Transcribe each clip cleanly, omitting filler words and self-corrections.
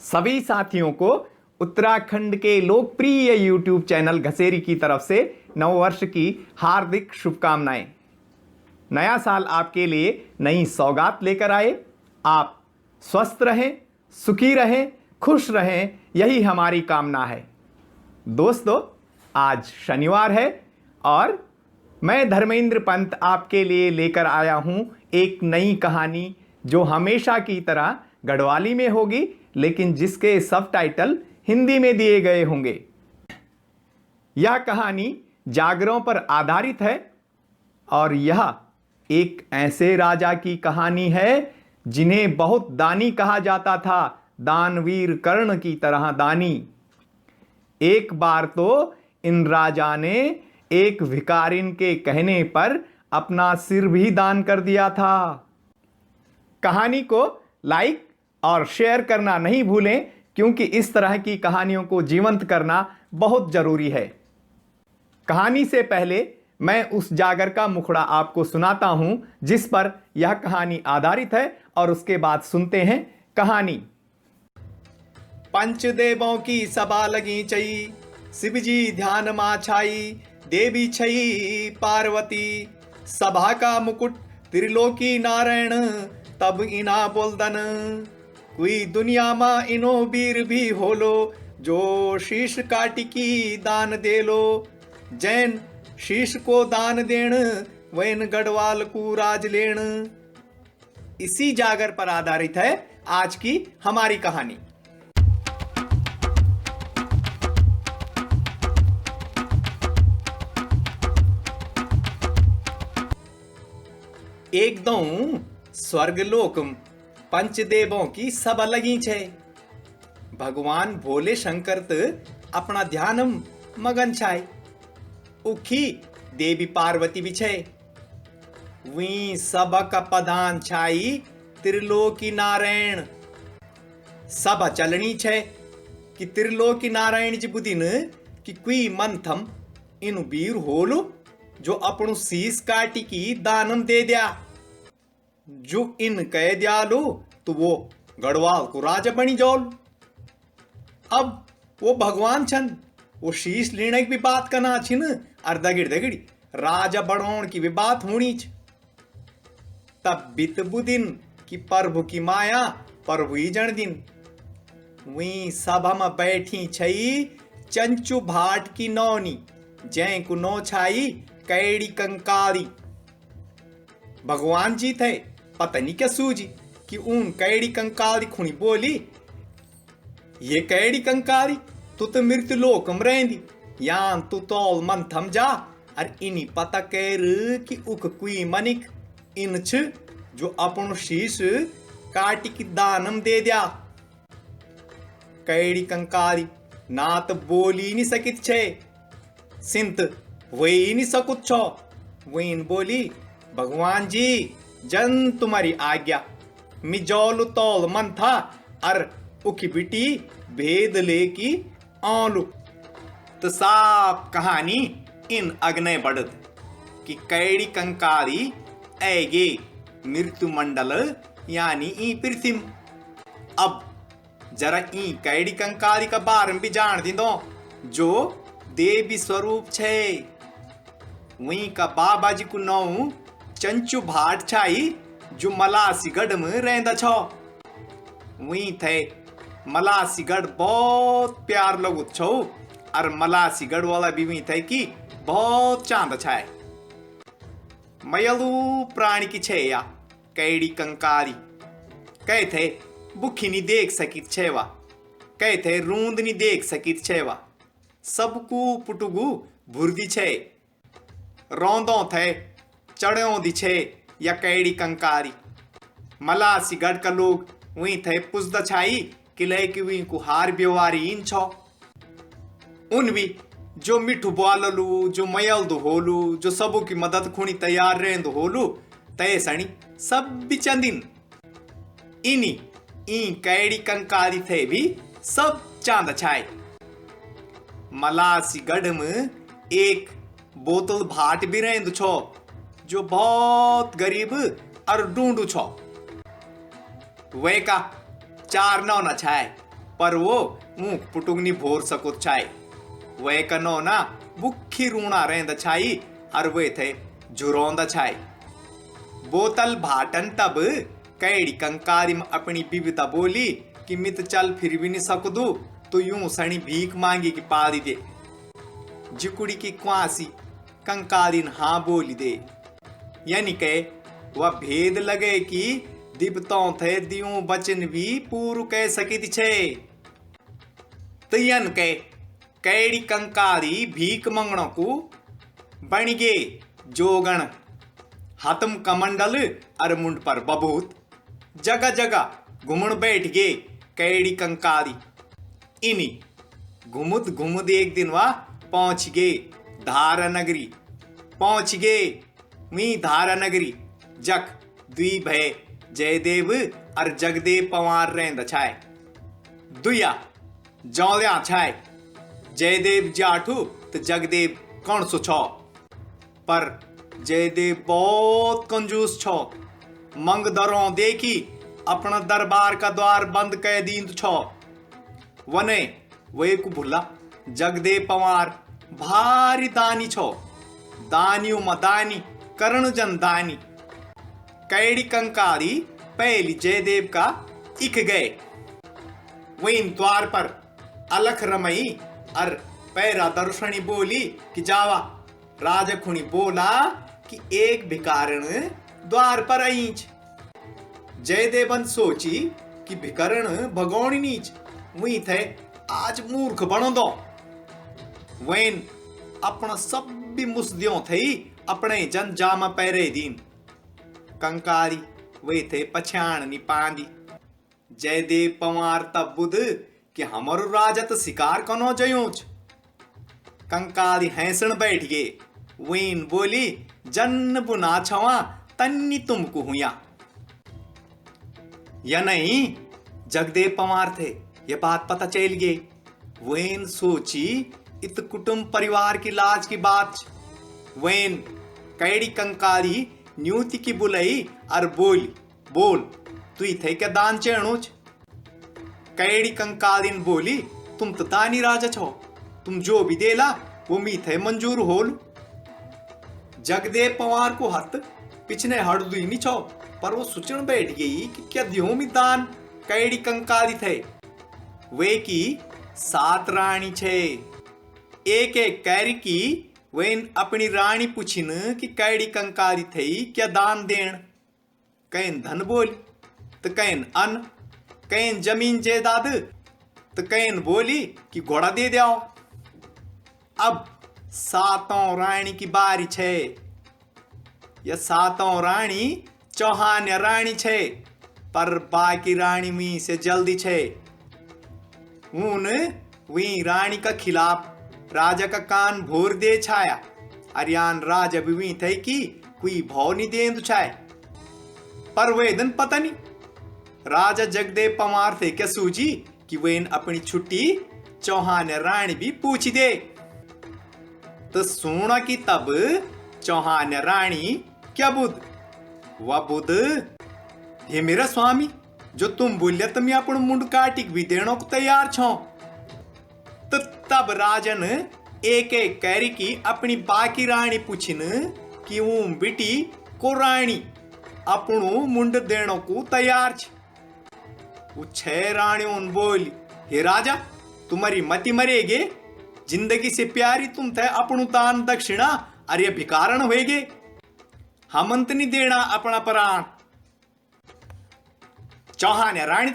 सभी साथियों को उत्तराखंड के लोकप्रिय YouTube चैनल घसेरी की तरफ से नववर्ष की हार्दिक शुभकामनाएं। नया साल आपके लिए नई सौगात लेकर आए। आप स्वस्थ रहें, सुखी रहें, खुश रहें, यही हमारी कामना है। दोस्तों, आज शनिवार है और मैं धर्मेंद्र पंत आपके लिए लेकर आया हूं एक नई कहानी जो हमेशा की तरह गढ़वाली में होगी, लेकिन जिसके सबटाइटल हिंदी में दिए गए होंगे। यह कहानी जागरों पर आधारित है और यह एक ऐसे राजा की कहानी है जिन्हें बहुत दानी कहा जाता था, दानवीर कर्ण की तरह दानी। एक बार तो इन राजा ने एक भिखारिन के कहने पर अपना सिर भी दान कर दिया था। कहानी को लाइक और शेयर करना नहीं भूलें, क्योंकि इस तरह की कहानियों को जीवंत करना बहुत जरूरी है। कहानी से पहले मैं उस जागर का मुखड़ा आपको सुनाता हूं जिस पर यह कहानी आधारित है, और उसके बाद सुनते हैं कहानी। पंचदेवों की सभा लगी चई, शिव जी ध्यान मा छाई, देवी छई पार्वती, सभा का मुकुट त्रिलोकी नारायण, तब इना बोलदन, कोई दुनिया मा इनो वीर भी होलो, जो शीश काटिकी दान दे लो, जैन शीश को दान देण, वैन गढ़वाल को राज लेण। इसी जागर पर आधारित है आज की हमारी कहानी। एकदम स्वर्गलोक पंचदेवों की सभा लगी छे। भगवान भोले शंकर अपना ध्यान मगन छाए। उखी देवी पार्वती भी छे। वी सभा का प्रधान छाई त्रिलोकी नारायण। सभा चलनी छे कि त्रिलोकी नारायण जी बुदिन कि कोई मंथम इन वीर होलो जो अपनु शीश काटी की दानम दे दिया। जो इन कह दियालो तो वो गढ़वाल को राजा बनी जाओल। अब वो भगवान छन, वो शीश लेने की भी बात करना छिन, और दगिड़ दगिड़ राजा बनौन की भी बात होनी छ। तब बित बुदिन की प्रभु की माया प्रभु ही जन दिन। वही सभा में बैठी छई चंचू भाट की नौनी, जै को नो छाई कैड़ी कंकारी। भगवान जी थे पता नहीं क्या सूझी कि उन कैड़ी कंकारी खुणी बोली, ये कैड़ी कंकारी तू तो मृत्यु लोक में रहंदी, यान तू तौल मन थम जा और इनी पता कर कि उक कुई मनिक इन छ जो अपन शीश काटी की दानम दे दिया। कैड़ी कंकारी ना तो बोली नहीं सकित छे, सिंत वही नहीं सकुत छो। वही बोली, भगवान जी जन तुम्हारी आज्ञा, मिजौल तौल मन था और उकी बिटी भेद ले की आलू। तो साफ कहानी इन अग्नय बढ़त कि कैड़ी कंकारी ऐगे मृत्यु मंडल यानी ई पृथ्वी। अब जरा ई कैड़ी कंकारी का बारे में भी जान दी दो, जो देवी स्वरूप छे। वहीं का बाबा जी को नाम चंचू भाट छाई, जो मलासीगढ़ में रहंदा छो। वहीं थे मलासीगढ़ बहुत प्यार लगुत छो, और मलासीगढ़ वाला भी वहीं थे कि बहुत चांद छाए। मयलू प्राणी की छे या कैड़ी कंकारी। कहे थे बुखी नहीं देख सकित छेवा, कहे थे रूंद नहीं देख सकित छेवा, सबकू पुटुगु भुर्दी छे। रौंदों थे चढ़ों दी छे या कैड़ी कंकारी। मलासीगढ़ का लोग वहीं थे पुजद छाई किले की वहीं को हार व्यवहारी इन छो। उन भी जो मिठू बोललू, जो मयल दो होलू, जो सबू की मदद खुणी तैयार रहे दो होलू, तय सणी सब भी चंदिन। इनी ई कैड़ी कंकारी थे भी सब चांद छाए। मलासी गढ़ में एक बोतल भाट भी रेंद छो जो बहुत गरीब और ढूंढू छो। वे का 4 नौ न छाए पर वो मुंह पुटुगनी भोर सको छाए। वे का नौ ना बुखी रूणा रेंद छाई और वे थे झुरोंद छाई। बोतल भाटन तब कैडी कंकारी में अपनी बीविता बोली कि मित चल फिर भी नहीं सकदू तो यूं सणी भीख मांगी की पादी दे। जिकुड़ी की क्वासी कंकारिन हाँ बोली दे, यानी के वह भेद लगे कि दिबतों थे दियों बचन भी पूरु कह सकित छे। तयन के कैडी कंकारी भीख मंगणों को बन गे जोगण। हाथम कमंडल और मुंड पर बबूत जगह जगह घुमण बैठ गे कैडी कंकारी। इनी घुमुद घुमुद एक दिन वह पहुंच गे धारा नगरी। पहुंच गे मी धारा नगरी जख द्वी भय जयदेव और जगदेव पवार रेंद छाए। दुया जौल्या छाए। जयदेव जाठू तो जगदेव कौन सो छो, पर जयदेव बहुत कंजूस छो। मंग दरों देखी अपना दरबार का द्वार बंद कह दींद छो। वने वे को भूला जगदेव पवार भारी दानी छो। दानियों में दानी करण जन दानी। कैडी कंकारी पहली जयदेव का इक गए। वहीं द्वार पर अलख रमई और पैरा दर्शनी बोली कि जावा। राजा खुनी बोला कि एक भिकारण द्वार पर आईच। जयदेवन सोची कि भिकरण भगोनी नीच वही थे आज मूर्ख बनो दो। वैन अपना सब भी मुस्दियों थे अपने जन जामा पैरे दीन। कंकारी वे थे पछाण नी पांदी। जयदेव पवार तब बुध कि हमारो राजत शिकार कनो जयोच। कंकारी हैंसण बैठ गए। वेन बोली जन्न बुना छवा तन्नी तुमको हुआ। या नहीं जगदेव पवार थे ये बात पता चल गई। वेन सोची इत कुटुंब परिवार की लाज की बात। वेन कैडी कंकारी न्यूति की बुलाई और बोली बोल तू थे क्या दान चेणुच। कैडी कंकारिन बोली तुम तो दानी राजा छो, तुम जो भी देला वो मी थे मंजूर होल। जगदेव पवार को हत पिछने हड़दुई नहीं छो, पर वो सोचन बैठ गई कि क्या दियो मी दान। कैडी कंकारी थे वे की 7 रानी छे। एक एक कैरी की वेन अपनी रानी पूछिन कि कैडी कंकारी थे क्या दान देन। कैन धन बोली तो कैन अन्न, कैन जमीन जायदाद तो कैन बोली कि घोड़ा दे दियाओ। अब 7 रानी की बारी छे। यह 7 रानी चौहान रानी छे, पर बाकी रानी मी से जल्दी छे। उन वी रानी का खिलाफ राजा का कान भोर दे छाया। अरियान राजा भी थे कि कोई भाव नहीं दे छाए, पर वेदन पता नहीं राजा जगदेव पवार थे क्या सूझी कि वेन अपनी छुट्टी चौहान रानी भी पूछ दे। तो सुना कि तब चौहान रानी क्या बुध वह बुध हे मेरा स्वामी जो तुम बोलिया तो मैं अपन मुंड काटिक भी देने को तैयार छो। तो तब राजन एक एक कैरी की अपनी बाकी रानी पूछिन कि वो बेटी को रानी अपनू मुंड देने को तैयार छ। वो 6 रानियों बोली हे राजा तुम्हारी मति मरेगे, जिंदगी से प्यारी तुम थे अपनू दान दक्षिणा अरे भिकारण होएगे, हमंत नहीं देना अपना प्राण। चौहान रानी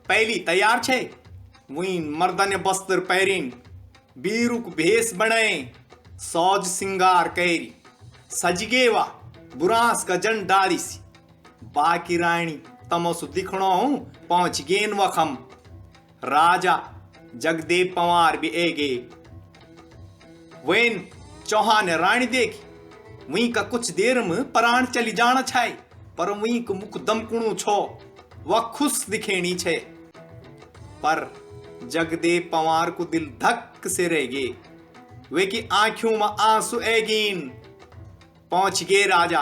पहली तैयार छे। वही मर्दन बस्तर पैरिन बीरुक भेष बने सौज सिंगार कैरी सजगेवा बुरांस का जन डाली सी। बाकी रानी तमसु दिखणो पहुंच गेन वखम। राजा जगदेव पवार भी एगे। वेन चौहान रानी देखी वहीं का कुछ देर में प्राण चली जाना छाई, पर वहीं को मुख दमकुणु छो वह खुश दिखेनी छे। पर जगदेव पवार को दिल धक से रह गए। वे की आंखों में आंसू एगीन। पहुंच गए राजा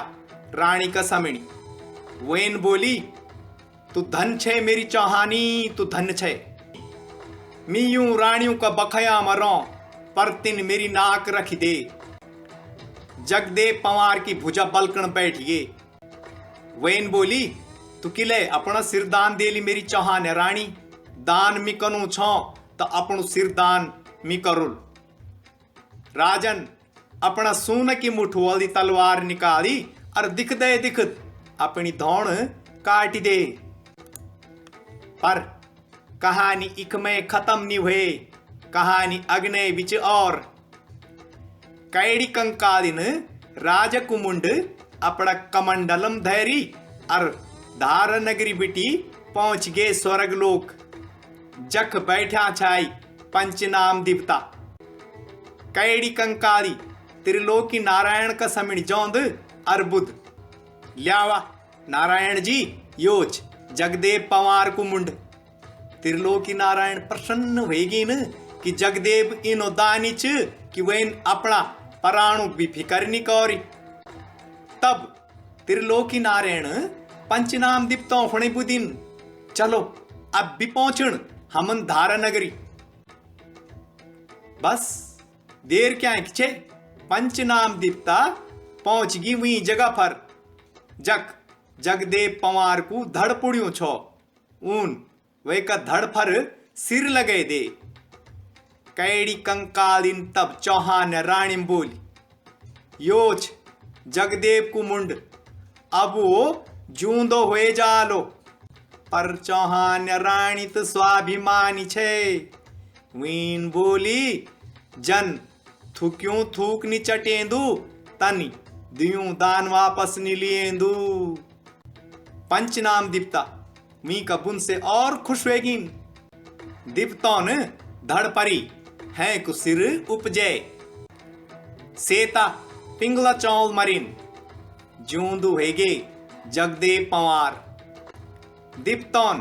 रानी का समिणी। वेन बोली, तू धन छे मेरी चौहानी, तू धन छे। मीयूं रानियों का बखया मरो, पर तिन मेरी नाक रख दे। जगदेव पवार की भुजा बलकण बैठ गए। वेन बोली, तू किले अपना सिर दान देली मेरी चौहान रानी। दान मी कनु छो तो अपनु सिर दान मी करुल। राजन अपना सोने की मुठ्ठी वाली तलवार निकाली और दिखत अपनी धौण काट दे। पर कहानी इक में खत्म नहीं हुए, कहानी अग्ने बिच और। कैडी कंकालिन राजकुमुंड अपना कमंडलम धैरी और धार नगरी बिटी पहुंच गए स्वर्गलोक। जख बैठा छाई पंचनाम दिवता। कैडी कंकाली त्रिलोकी नारायण का समिण जोंद अर्बुद। ल्यावा नारायण जी योच जगदेव पवार को मुंड। त्रिलोकी नारायण प्रसन्न होगी न कि जगदेव इनो दानिच कि वैन अपना पराणु भी फिकर नहीं कौरी। तब त्रिलोकी नारायण पंचनाम दिप्तों फणे बुदिन, चलो अब भी पहुंचण हमन धारा नगरी। बस देर क्या है, पंचनाम दिप्ता पहुंच गई वही जगह पर। जगदेव पवार को धड़ पुड़ियों छो। ऊन वे का धड़ पर सिर लगे दे। कैडी कंकालिन तब चौहान रानी बोली, योच जगदेव को मुंड अब वो जूंदो हुए जालो। पर चौहान रानी तो स्वाभिमानी छे। वीन बोली, जन थूक्यों थूक नी चटेंदू, तनी दियूं दान वापस नी लिएंदू। पंचनाम दिप्ता मी कबुन से और खुश होगी। दिप्तों ने धड़ परी है कुसिर उपजे। सेता पिंगला चौल मरिन जूंदू हेगे जगदेव पवार। दिप्तौन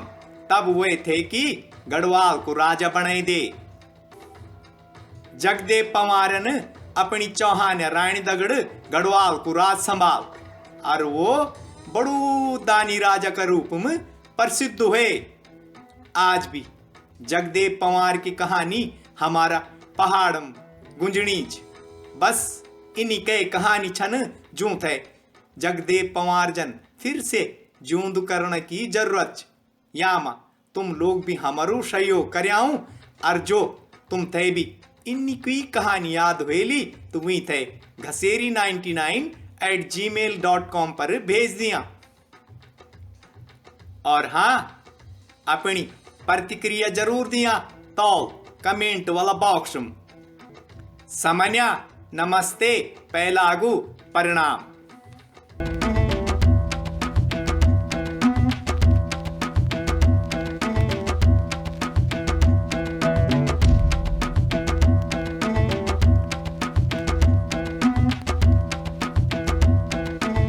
तब वे थे कि गढ़वाल को राजा बनाए दे। जगदेव पवारन अपनी चौहान रानी दगड़ गढ़वाल को राज संभाल और वो बड़ू दानी राजा का रूप में प्रसिद्ध हुए। आज भी जगदेव पवार की कहानी हमारा पहाड़म गुंजणीज। बस इन्हीं के कहानी छन जूं थे। जगदेव पवार जन फिर से जूंद करने की जरूरत। यामा तुम लोग भी हमारू सहयोग करियाऊं और जो तुम थे भी इन्हीं की कहानी याद हुएली तो वही थे घसेरी99@gmail.com पर भेज दिया। और हाँ, अपनी प्रतिक्रिया जरूर दिया तो कमेंट वाला बॉक्स में। सामान्य नमस्ते, पहलागु प्रणाम।